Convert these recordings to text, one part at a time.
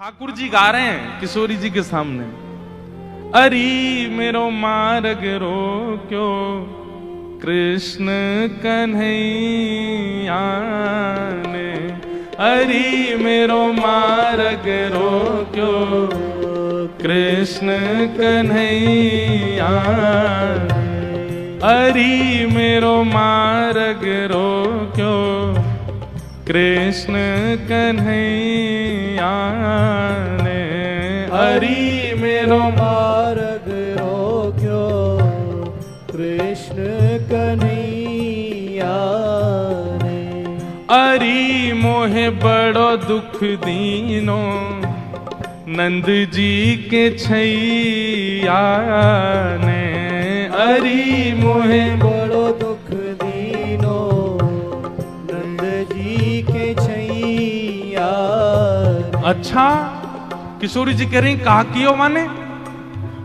ठाकुर जी गा रहे हैं किशोरी जी के सामने, अरी मेरो मार्ग रोक्यो कृष्ण कन्हैया ने, अरी मेरो मार्ग रोक्यो कृष्ण कन्हैया, अरी मेरो मार्ग रोक्यो कृष्ण कन्हैया ने, हरि मेरो मार्ग रोक्यो कृष्ण कन्हैया ने, अरी मोहे बड़ो दुख दीनो नंद जी के छैया ने, अरी मोहे बड़ो दुख दीनो नंद जी के छैया। अच्छा किशोरी जी कह रही कहा कियो माने,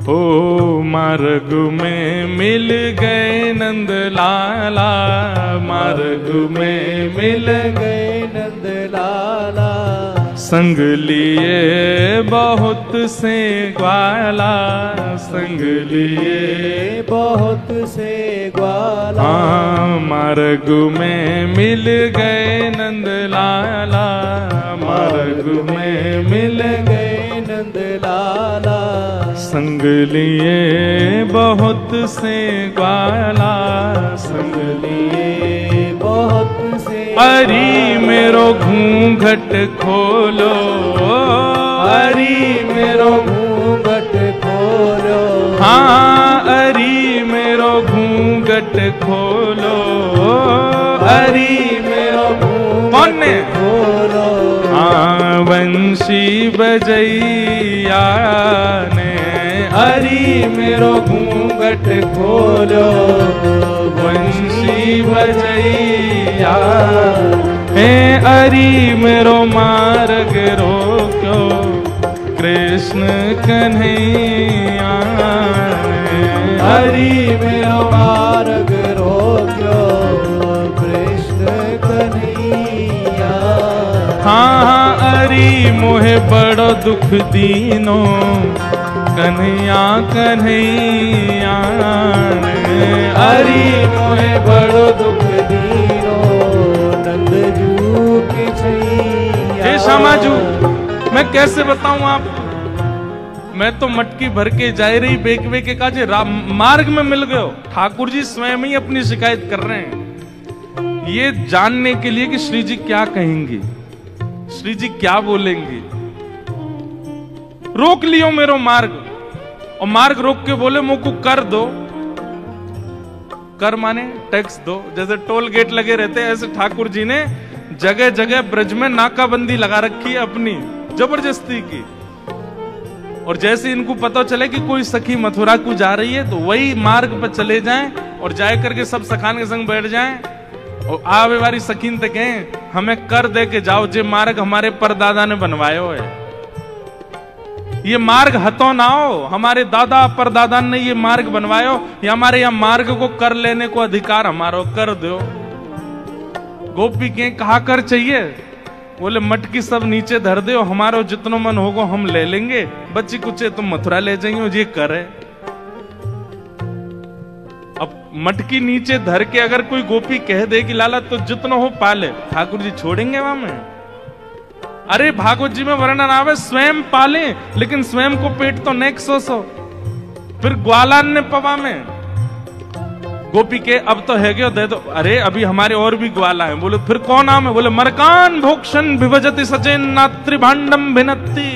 ओ मार्ग में मिल गए नंद लाला, मार्ग में मिल गए नंद लाला, संग लिए बहुत से ग्वाला, संग लिए बहुत से ग्वाला। हाँ मार्ग में मिल गए नंद लाला, मार्ग में मिल गए नंद लाला, संग लिए बहुत से ग्वाला, संग लिए बहुत से। अरी मेरो घूंघट खोलो, अरी मेरो घूंघट खोलो, हाँ अरी मेरो घूंघट खोलो, अरी मेरो कौन ने खोलो, हाँ वंशी बजैया ने, अरी मेरो घूंघट खोलो, वंशी बजैया हे, अरी मेरो मार्ग रोक्यो कृष्ण कन्हैया ने, हरि मेरो मार्ग रोक्यो कृष्ण कन्हैया। हाँ हाँ अरी मोहे बड़ो दुख दीनो कन्हैया कन्हैया ने, हरि मोहे बड़ो दुख दीनो नंद जू के छैया। हे श्यामाजू मैं कैसे बताऊं आपको, मैं तो मटकी भर के जा रही बेक के काजे मार्ग में मिल गए। ठाकुर जी स्वयं ही अपनी शिकायत कर रहे हैं ये जानने के लिए कि श्री जी क्या कहेंगी, श्री जी क्या बोलेंगी। रोक लियो मेरो मार्ग, और मार्ग रोक के बोले मुझको कर दो, कर माने टैक्स दो, जैसे टोल गेट लगे रहते हैं ऐसे ठाकुर जी ने जगह जगह ब्रज में नाकाबंदी लगा रखी है अपनी जबरदस्ती की। और जैसे इनको पता चले कि कोई सखी मथुरा को जा रही है तो वही मार्ग पर चले जाएं और जाए करके सब सखान के संग बैठ जाएं और आवे वाली सखीन तक कहें हमें कर दे के जाओ, जे मार्ग हमारे परदादा ने बनवायो है, ये मार्ग हतो ना हो, हमारे दादा परदादा ने ये मार्ग बनवायो, या हमारे यहाँ मार्ग को कर लेने को अधिकार हमारो, कर दो। गोपी के कहा कर चाहिए, बोले मटकी सब नीचे धर दे, हमारो जितनो मन होगो हम ले लेंगे, बच्ची कुछ तुम मथुरा ले जाइए, ये करे। अब मटकी नीचे धर के अगर कोई गोपी कह दे कि लाला तो जितनो हो पाले, ठाकुर जी छोड़ेंगे वहां में? अरे भागवत जी में वर्णन आवे स्वयं पाले, लेकिन स्वयं को पेट तो नेक सो फिर ग्वालान ने पवा में गोपी के अब तो है गयो दे दो, अरे अभी हमारे और भी ग्वाला हैं। बोले फिर कौन नाम है? बोले मरकान भोक्षण विभजति सचेन नात्री भांडम भिनत्ति।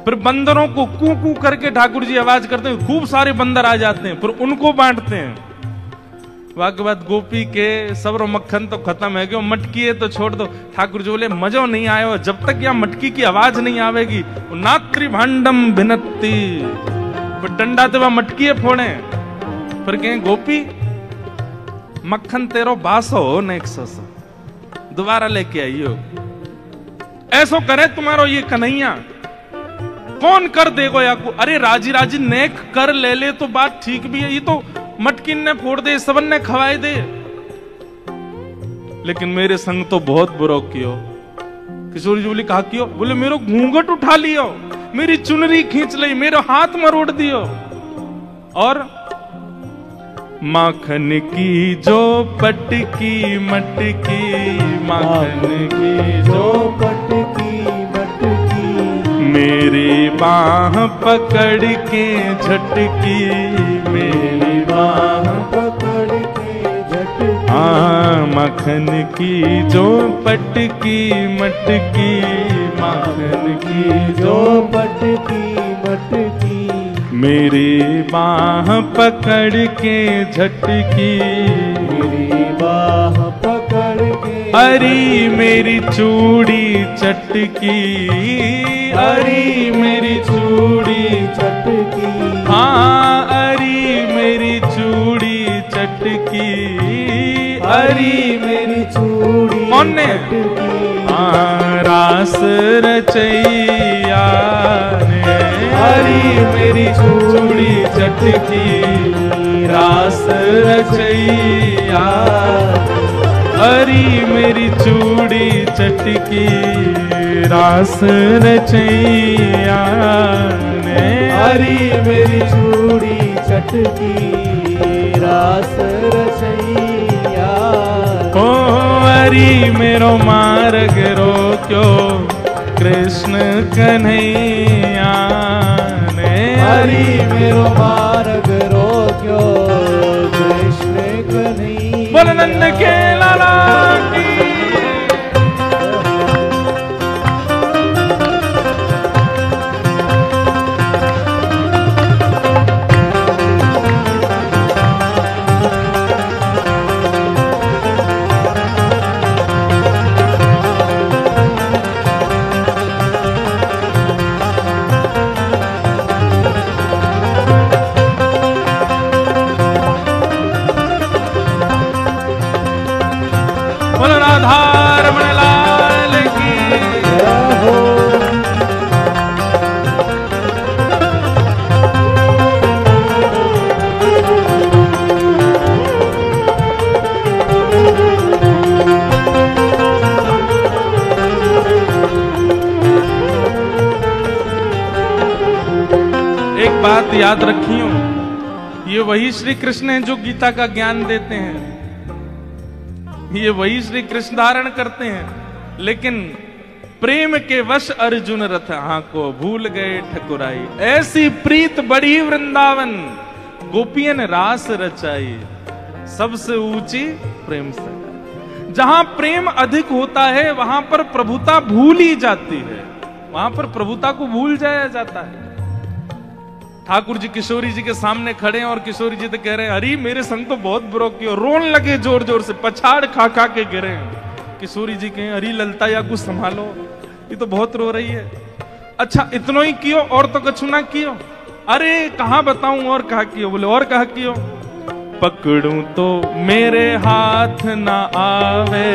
फिर बंदरों को कू कू करके ठाकुर जी आवाज करते हैं, खूब सारे बंदर आ जाते हैं, फिर उनको बांटते हैं। वाके बाद गोपी के सबरो मक्खन तो खत्म है, क्यों मटकी है तो छोड़ दो। ठाकुर जी बोले मजो नहीं आयो, जब तक यहाँ मटकी की आवाज नहीं आवेगी नात्री भांडम भिनत्ति, फिर डंडा ते वह मटकी है फोड़े। फिर कहें गोपी मक्खन तेरो बासो हो नेक सो, दोबारा लेके आइयो, ऐसो करे तुम्हारो ये कन्हैया, कौन कर देगो या को? अरे राजी राजी नेक कर ले ले तो बात ठीक भी है, ये तो मटकिन ने फोड़ दे, सबन ने खवाए दे, लेकिन मेरे संग तो बहुत बुरा कियो। किशोरी जी बोली कहा क्यों? बोले मेरो घूंघट उठा लियो, मेरी चुनरी खींच ली, मेरे हाथ मरोड़ दियो। और माखन की जो पटकी मटकी, माखन की जो पटकी मटकी, मेरी बाह पकड़ के झटकी, मेरी बाह पकड़ के झटकी। माखन की जो पटकी मटकी, माखन की जो पटकी मटकी, मेरी बाह पकड़ के झटकी, मेरी बाह पकड़ के। अरी मेरी चूड़ी चटकी, अरी मेरी चूड़ी चटकी, हाँ अरी मेरी चूड़ी चटकी, अरी मेरी चूड़ी कौन ने? चटकी। रास रचैया ने, हरी मेरी चूड़ी चटकी, रास रचैया, हरी मेरी चूड़ी चटकी, रास रचैया ने, हरी मेरी चूड़ी चटकी, रास रचैया। ओ हरी मेरो मार्ग रोक्यो, कृष्ण कन्हैया ने, हरी मेरो मार्ग रोक्यो, कृष्ण कन्हैया। बोल नंद के लाला की। बोल राधा रमण लाल की। एक बात याद रखियो, ये वही श्री कृष्ण हैं जो गीता का ज्ञान देते हैं, ये वही श्री कृष्ण धारण करते हैं, लेकिन प्रेम के वश अर्जुन रथ को भूल गए ठकुराई। ऐसी प्रीत बढ़ी वृंदावन, गोपियन रास रचाई, सबसे ऊंची प्रेम सगाई। जहां प्रेम अधिक होता है वहां पर प्रभुता भूल ही जाती है, वहां पर प्रभुता को भूल जाया जाता है। ठाकुर जी किशोरी जी के सामने खड़े हैं और किशोरी जी तो कह रहे हैं अरे मेरे संग तो बहुत बुरो किया, रोन लगे जोर जोर से, पछाड़ खा खा के गिरे। किशोरी जी कहें अरे ललता या कुछ संभालो, ये तो बहुत रो रही है। अच्छा इतनो ही कियो और तो कछु ना कियो? अरे कहाँ बताऊं और कहा कियो? बोले और कहा कियो? पकड़ूं तो मेरे हाथ ना आवे,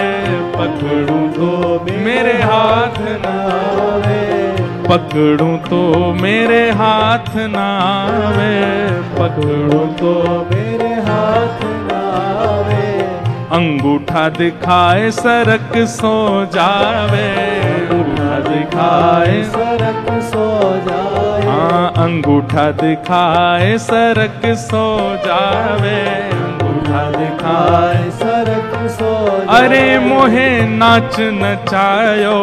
पकड़ूं तो मेरे हाथ ना आवे, पकड़ूं तो मेरे हाथ ना आवे, पकड़ूं तो मेरे हाथ ना आवे। अंगूठा दिखाए सरक सो जावे, अंगूठा दिखाए सरक सो जाए। हाँ अंगूठा दिखाए सरक सो जावे, अंगूठा दिखाए सरक सो जाए। अरे मोहे नाच नचायो,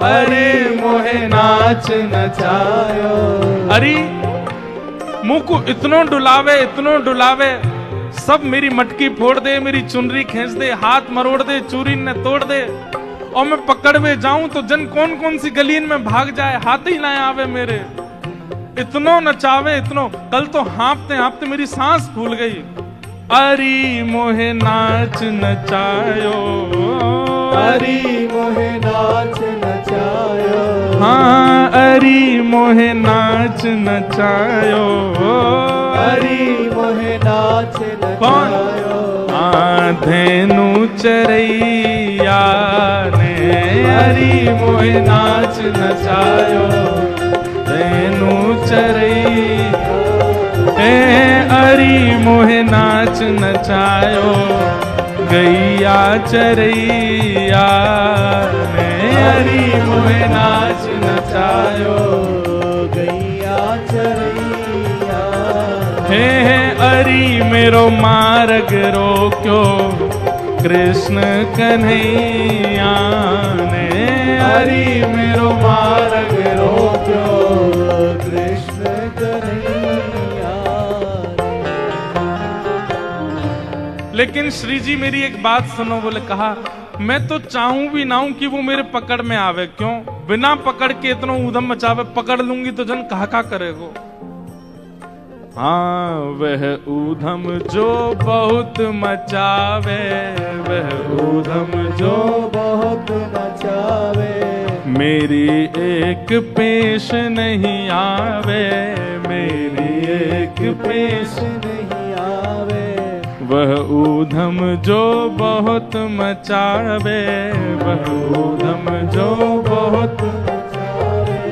अरे मोहे नाच नचायो। अरे मुंह को इतनो डुलावे, इतनो डुलावे, सब मेरी मटकी फोड़ दे, मेरी चुनरी खींच दे, हाथ मरोड़ दे, चूरी ने तोड़ दे, और मैं पकड़ में जाऊं तो जन कौन कौन सी गलीन में भाग जाए, हाथ ही ना आवे मेरे। इतनो नचावे इतनो, कल तो हाँफते हाँफते मेरी सांस फूल गई। अरी मोहे नाच नचायो, अरी मोहे नाच नचायो। हाँ अरी मोहे नाच नचायो, अरी मोहे नाच नचायो। धेनु चरैया ने, अरी मोहे नाच नचायो, धेनु चरैया, अरी मोहे नाच नचायो, गैया चरैया ने हरी मोहे नाच नचायो। गैया चरैया हे हरी मेरो मार्ग रोक्यो कृष्ण कन्हैया ने हरी मेरो मार्ग रोक्यो कृष्ण कन्हैया। लेकिन श्री जी मेरी एक बात सुनो, बोले कहा मैं तो चाहूं भी ना हूं कि वो मेरे पकड़ में आवे, क्यों बिना पकड़ के इतना ऊधम मचावे, पकड़ लूंगी तो जन कहा करेगो। हाँ वह ऊधम जो बहुत मचावे, वह ऊधम जो बहुत मचावे, मेरी एक पेश नहीं आवे, मेरी एक पेश नहीं आवे। वह ऊधम जो बहुत मचावे, वह ऊधम जो बहुत मचावे,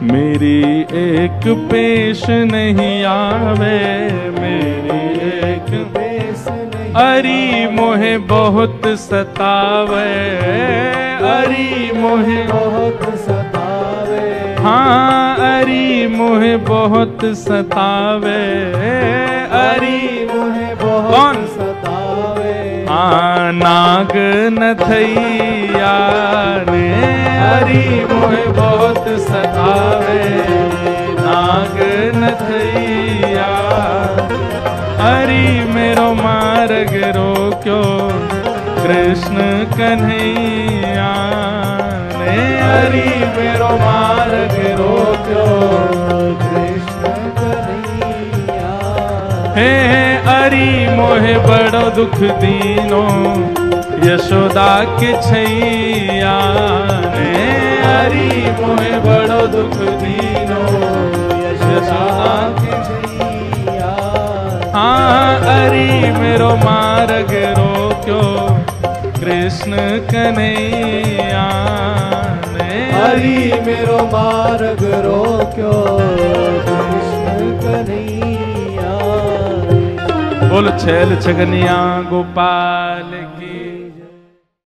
मेरी एक पेश नहीं आवे, मेरी एक पेश नहीं अरी मोहे बहुत सतावे, अरी मोहे बहुत सतावे। हाँ अरी मोहे बहुत सतावे, अरी मोहे बहुत कौन? सतावे। हाँ नाग नथैया ने हरी मोहे बहुत सतावे, नाग नथैया हरी मेरो मार्ग रोक्यो कृष्ण कन्हैया ने हरी मेरो मार्ग रोक्यो कृष्ण कन्हैया। हे हरी मोहे बड़ो दुख दीनो यशोदा के छैया ने हरी मोहे बड़ो दुख दीनो यशोदा के छैया। हाँ हरी मेरो मार्ग रोक्यो कृष्ण कन्हैया ने हरी मेरो मार्ग रोक्यो कृष्ण कन्हैया। बोल छैल छगनिया गोपाल की